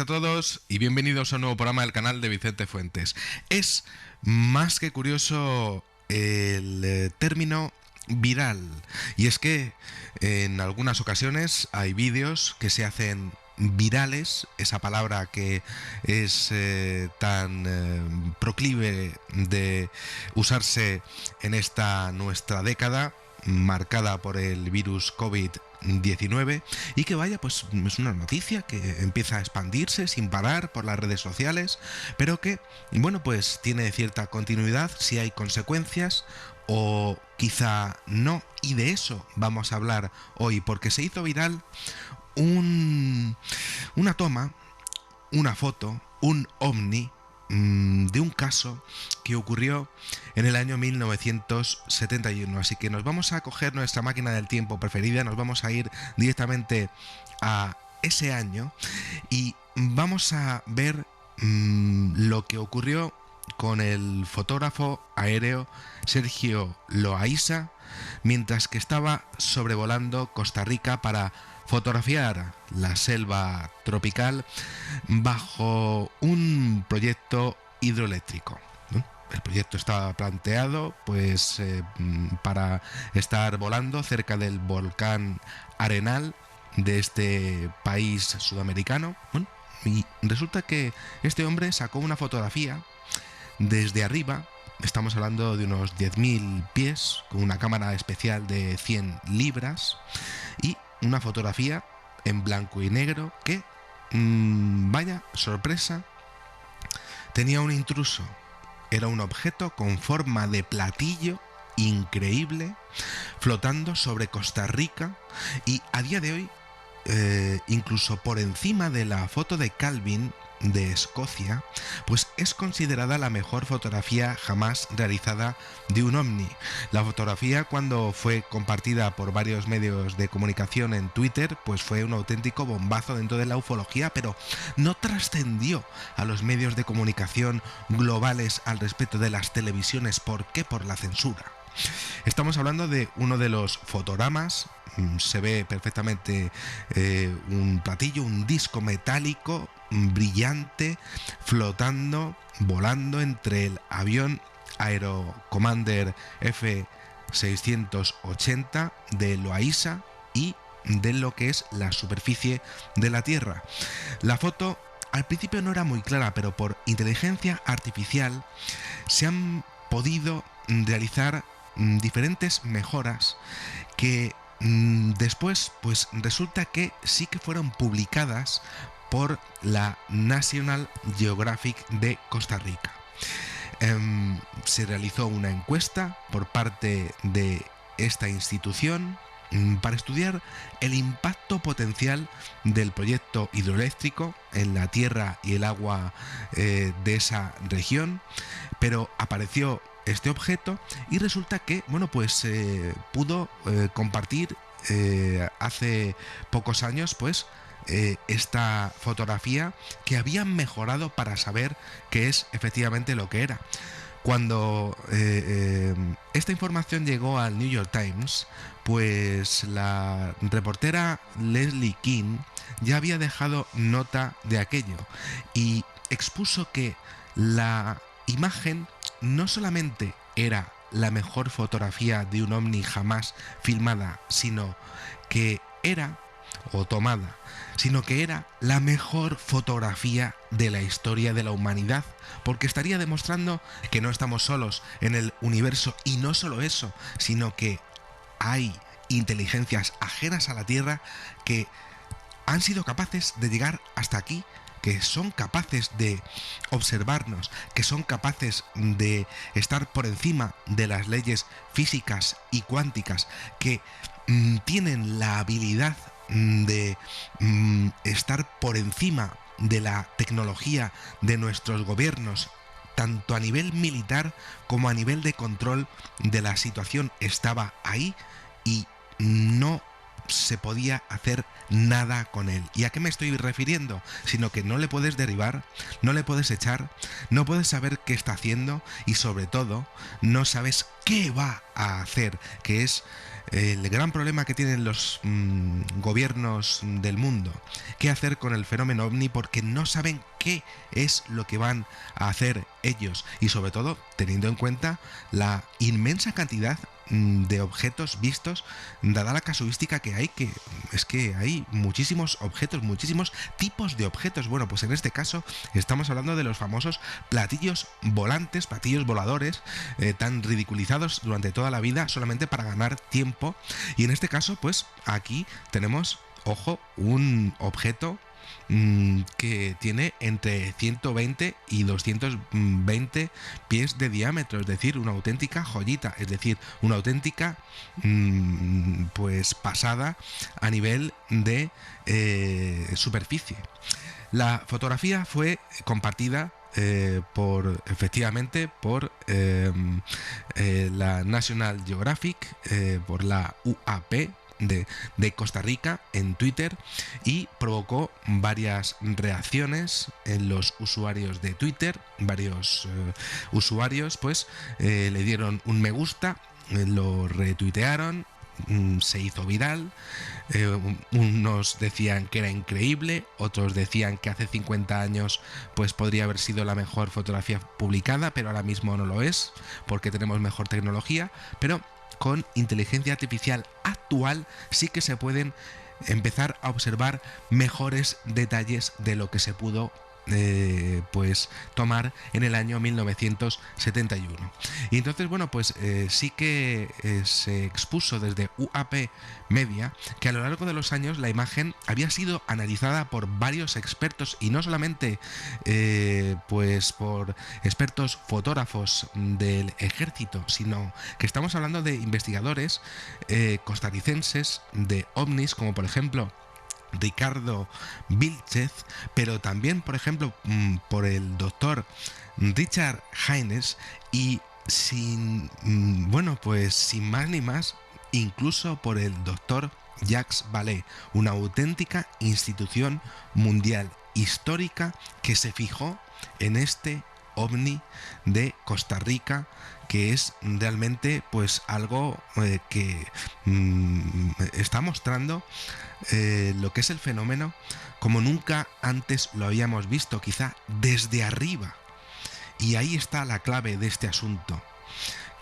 a todos y bienvenidos a un nuevo programa del canal de Vicente Fuentes. Es más que curioso el término viral, y es que en algunas ocasiones hay vídeos que se hacen virales, esa palabra que es tan proclive de usarse en esta nuestra década marcada por el virus COVID-19, y que pues es una noticia que empieza a expandirse sin parar por las redes sociales, pero que, pues tiene cierta continuidad, si hay consecuencias o quizá no, y de eso vamos a hablar hoy, porque se hizo viral una toma, una foto, un ovni de un caso que ocurrió en el año 1971. Así que nos vamos a coger nuestra máquina del tiempo preferida, nos vamos a ir directamente a ese año y vamos a ver lo que ocurrió con el fotógrafo aéreo Sergio Loaiza mientras que estaba sobrevolando Costa Rica para fotografiar la selva tropical bajo un proyecto hidroeléctrico. El proyecto estaba planteado para estar volando cerca del volcán Arenal de este país sudamericano. Y resulta que este hombre sacó una fotografía desde arriba. Estamos hablando de unos 10.000 pies, con una cámara especial de 100 libras y una fotografía en blanco y negro que, vaya sorpresa, tenía un intruso. Era un objeto con forma de platillo increíble flotando sobre Costa Rica, y a día de hoy, incluso por encima de la foto de Calvin de Escocia, pues es considerada la mejor fotografía jamás realizada de un ovni. La fotografía, cuando fue compartida por varios medios de comunicación en Twitter, pues fue un auténtico bombazo dentro de la ufología, pero no trascendió a los medios de comunicación globales al respecto de las televisiones. ¿Por qué? Por la censura. Estamos hablando de uno de los fotogramas. Se ve perfectamente un platillo, un disco metálico brillante flotando, volando entre el avión Aerocommander F-680 de Loaiza y de lo que es la superficie de la Tierra. La foto al principio no era muy clara, pero por inteligencia artificial se han podido realizar diferentes mejoras que después pues resulta que sí que fueron publicadas por la National Geographic de Costa Rica. Se realizó una encuesta por parte de esta institución para estudiar el impacto potencial del proyecto hidroeléctrico en la tierra y el agua de esa región, pero apareció este objeto y resulta que pudo compartir hace pocos años esta fotografía que habían mejorado para saber qué es efectivamente lo que era. Cuando esta información llegó al New York Times, pues la reportera Leslie King ya había dejado nota de aquello y expuso que la imagen no solamente era la mejor fotografía de un ovni jamás filmada, sino que era la mejor fotografía de la historia de la humanidad, porque estaría demostrando que no estamos solos en el universo, y no solo eso, sino que hay inteligencias ajenas a la Tierra que han sido capaces de llegar hasta aquí, que son capaces de observarnos, que son capaces de estar por encima de las leyes físicas y cuánticas, que tienen la habilidad de estar por encima de la tecnología de nuestros gobiernos, tanto a nivel militar como a nivel de control de la situación. Estaba ahí y no se podía hacer nada con él. ¿Y a qué me estoy refiriendo? Sino que no le puedes derribar, no le puedes echar, no puedes saber qué está haciendo y sobre todo no sabes qué ¿qué va a hacer? Que es el gran problema que tienen los gobiernos del mundo. ¿Qué hacer con el fenómeno ovni? Porque no saben qué es lo que van a hacer ellos. Y sobre todo, teniendo en cuenta la inmensa cantidad de objetos vistos, dada la casuística que hay, que es que hay muchísimos objetos, muchísimos tipos de objetos. Bueno, pues en este caso estamos hablando de los famosos platillos volantes, platillos voladores, tan ridiculizados durante toda la vida solamente para ganar tiempo. Y en este caso, pues aquí tenemos, ojo, un objeto que tiene entre 120 y 220 pies de diámetro, es decir, una auténtica joyita, es decir, una auténtica pues pasada a nivel de superficie. La fotografía fue compartida efectivamente por la National Geographic, por la UAP de Costa Rica en Twitter, y provocó varias reacciones en los usuarios de Twitter. Varios usuarios pues le dieron un me gusta, lo retuitearon, se hizo viral. Unos decían que era increíble, otros decían que hace 50 años pues podría haber sido la mejor fotografía publicada, pero ahora mismo no lo es porque tenemos mejor tecnología. Pero con inteligencia artificial actual sí que se pueden empezar a observar mejores detalles de lo que se pudo pues tomar en el año 1971. Y entonces, bueno, pues sí que se expuso desde UAP Media que a lo largo de los años la imagen había sido analizada por varios expertos, y no solamente pues por expertos fotógrafos del ejército, sino que estamos hablando de investigadores costarricenses de ovnis, como por ejemplo Ricardo Vilchez, pero también, por ejemplo, por el doctor Richard Haynes, y bueno, pues sin más ni más, incluso por el doctor Jacques Vallée, una auténtica institución mundial histórica que se fijó en este ovni de Costa Rica, que es realmente pues algo que está mostrando lo que es el fenómeno como nunca antes lo habíamos visto, quizá desde arriba. Y ahí está la clave de este asunto.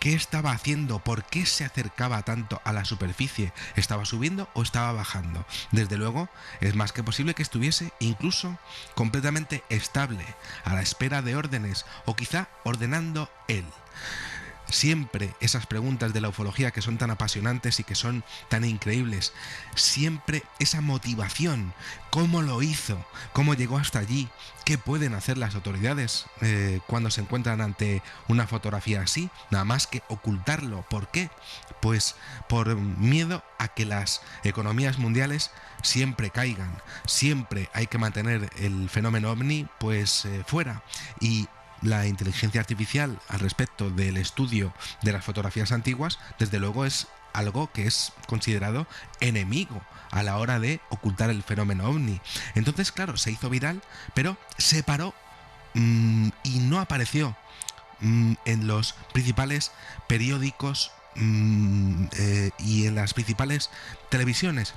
¿Qué estaba haciendo? ¿Por qué se acercaba tanto a la superficie? ¿Estaba subiendo o estaba bajando? Desde luego, es más que posible que estuviese incluso completamente estable, a la espera de órdenes, o quizá ordenando él. Siempre esas preguntas de la ufología que son tan apasionantes y que son tan increíbles, siempre esa motivación, cómo lo hizo, cómo llegó hasta allí, qué pueden hacer las autoridades cuando se encuentran ante una fotografía así, nada más que ocultarlo. ¿Por qué? Pues por miedo a que las economías mundiales siempre caigan, siempre hay que mantener el fenómeno ovni pues fuera. Y la inteligencia artificial al respecto del estudio de las fotografías antiguas, desde luego es algo que es considerado enemigo a la hora de ocultar el fenómeno ovni. Entonces, claro, se hizo viral, pero se paró y no apareció en los principales periódicos y en las principales televisiones.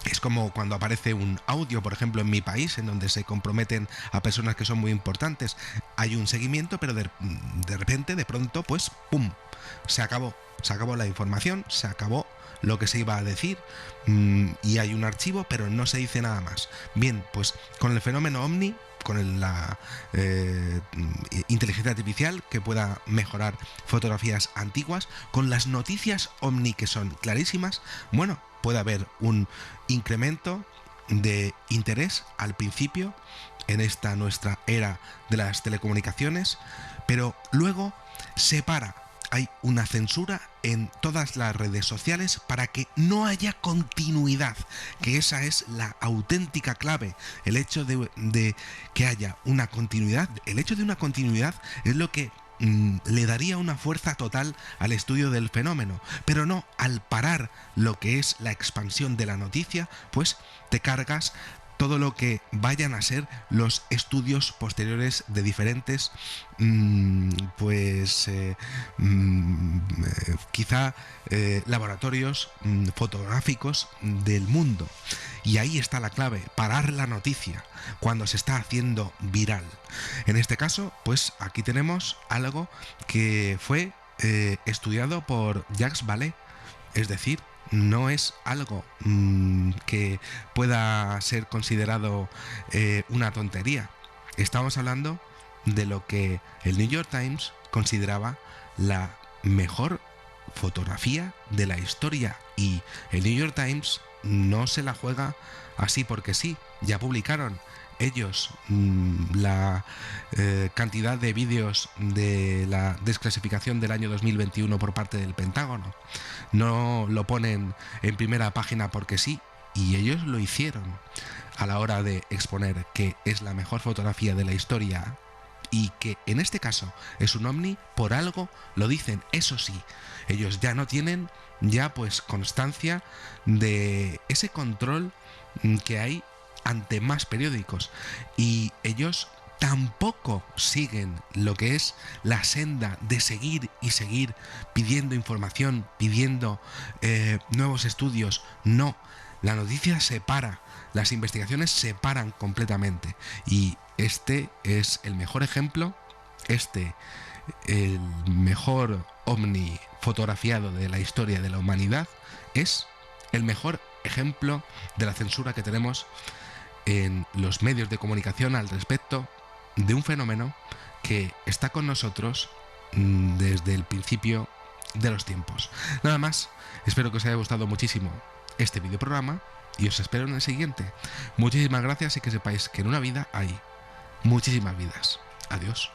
Es como cuando aparece un audio, por ejemplo, en Mi País, en donde se comprometen a personas que son muy importantes. Hay un seguimiento, pero de repente, de pronto, pues ¡pum!, se acabó la información, se acabó lo que se iba a decir, y hay un archivo, pero no se dice nada más. Bien, pues con el fenómeno ovni, con la inteligencia artificial que pueda mejorar fotografías antiguas, con las noticias ovni que son clarísimas, bueno, puede haber un incremento de interés al principio en esta nuestra era de las telecomunicaciones, pero luego se para. Hay una censura en todas las redes sociales para que no haya continuidad, que esa es la auténtica clave. El hecho de que haya una continuidad, el hecho de una continuidad es lo que le daría una fuerza total al estudio del fenómeno. Pero no, al parar lo que es la expansión de la noticia, pues te cargas todo lo que vayan a ser los estudios posteriores de diferentes quizá laboratorios fotográficos del mundo. Y ahí está la clave, parar la noticia cuando se está haciendo viral. En este caso, pues aquí tenemos algo que fue estudiado por Jacques Vallée, es decir, no es algo que pueda ser considerado una tontería. Estamos hablando de lo que el New York Times consideraba la mejor fotografía de la historia, y el New York Times no se la juega así porque sí. Ya publicaron ellos la cantidad de vídeos de la desclasificación del año 2021 por parte del Pentágono. No lo ponen en primera página porque sí, y ellos lo hicieron a la hora de exponer que es la mejor fotografía de la historia, y que en este caso es un ovni. Por algo lo dicen. Eso sí, ellos ya no tienen pues constancia de ese control que hay ante más periódicos, y ellos tampoco siguen lo que es la senda de seguir y seguir pidiendo información, pidiendo nuevos estudios. No, la noticia se para, las investigaciones se paran completamente, y este es el mejor ejemplo, el mejor ovni fotografiado de la historia de la humanidad, es el mejor ejemplo de la censura que tenemos en los medios de comunicación al respecto de un fenómeno que está con nosotros desde el principio de los tiempos. Nada más, espero que os haya gustado muchísimo este videoprograma y os espero en el siguiente. Muchísimas gracias, y que sepáis que en una vida hay muchísimas vidas. Adiós.